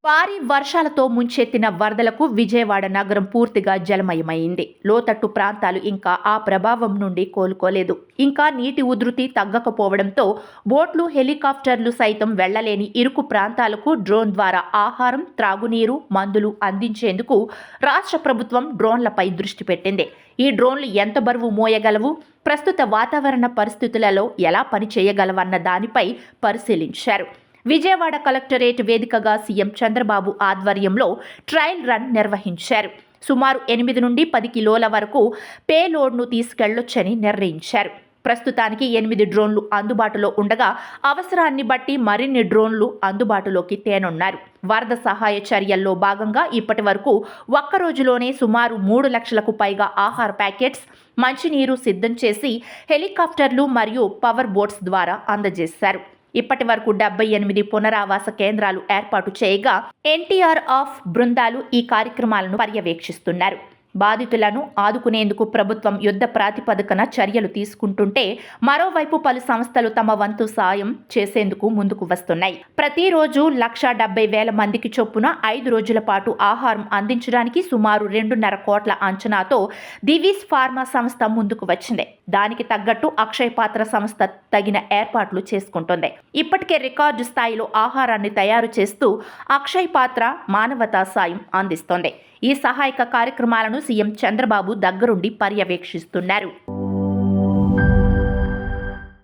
భారీ వర్షాలతో ముంచెత్తిన వరదలకు విజయవాడ నగరం పూర్తిగా జలమయమైంది. లోతట్టు ప్రాంతాలు ఇంకా ఆ ప్రభావం నుండి కోలుకోలేదు. ఇంకా నీటి ఉధృతి తగ్గకపోవడంతో బోట్లు, హెలికాప్టర్లు సైతం వెళ్లలేని ఇరుకు ప్రాంతాలకు డ్రోన్ ద్వారా ఆహారం, త్రాగునీరు, మందులు అందించేందుకు రాష్ట్ర ప్రభుత్వం డ్రోన్లపై దృష్టి పెట్టింది. ఈ డ్రోన్లు ఎంత బరువు మోయగలవు, ప్రస్తుత వాతావరణ పరిస్థితులలో ఎలా పనిచేయగలవన్న దానిపై పరిశీలించారు. విజయవాడ కలెక్టరేట్ వేదికగా సీఎం చంద్రబాబు ఆధ్వర్యంలో ట్రయల్ రన్ నిర్వహించారు. సుమారు 8 నుండి 10 కిలోల వరకు పేలోడ్ను తీసుకెళ్లొచ్చని నిర్ణయించారు. ప్రస్తుతానికి 8 డ్రోన్లు అందుబాటులో ఉండగా అవసరాన్ని బట్టి మరిన్ని డ్రోన్లు అందుబాటులోకి తేనున్నారు. వరద సహాయ చర్యల్లో భాగంగా ఇప్పటి వరకు ఒక్క రోజులోనే సుమారు 3 లక్షలకు పైగా ఆహార ప్యాకెట్స్, మంచినీరు సిద్ధం చేసి హెలికాప్టర్లు మరియు పవర్ బోట్స్ ద్వారా అందజేశారు. ఇప్పటి వరకు 78 పునరావాస కేంద్రాలు ఏర్పాటు చేయగా ఎన్టీఆర్ఎఫ్ బృందాలు ఈ కార్యక్రమాలను పర్యవేక్షిస్తున్నారు. బాధితులను ఆదుకునేందుకు ప్రభుత్వం యుద్ధ ప్రాతిపదికన చర్యలు తీసుకుంటుంటే మరోవైపు పలు సంస్థలు తమ వంతు సాయం చేసేందుకు ముందుకు వస్తున్నాయి. ప్రతిరోజు 1,70,000 మందికి చొప్పున 5 రోజుల పాటు ఆహారం అందించడానికి సుమారు 2.5 కోట్ల అంచనాతో దివీస్ ఫార్మా సంస్థ ముందుకు వచ్చింది. దానికి తగ్గట్టు అక్షయ పాత్ర సంస్థ తగిన ఏర్పాట్లు చేసుకుంటుంది. ఇప్పటికే రికార్డు స్థాయిలో ఆహారాన్ని తయారు చేస్తూ అక్షయ పాత్ర మానవతా సాయం అందిస్తోంది. ఈ సహాయక కార్యక్రమాలను సీఎం చంద్రబాబు దగ్గరుండి పర్యవేక్షిస్తున్నారు.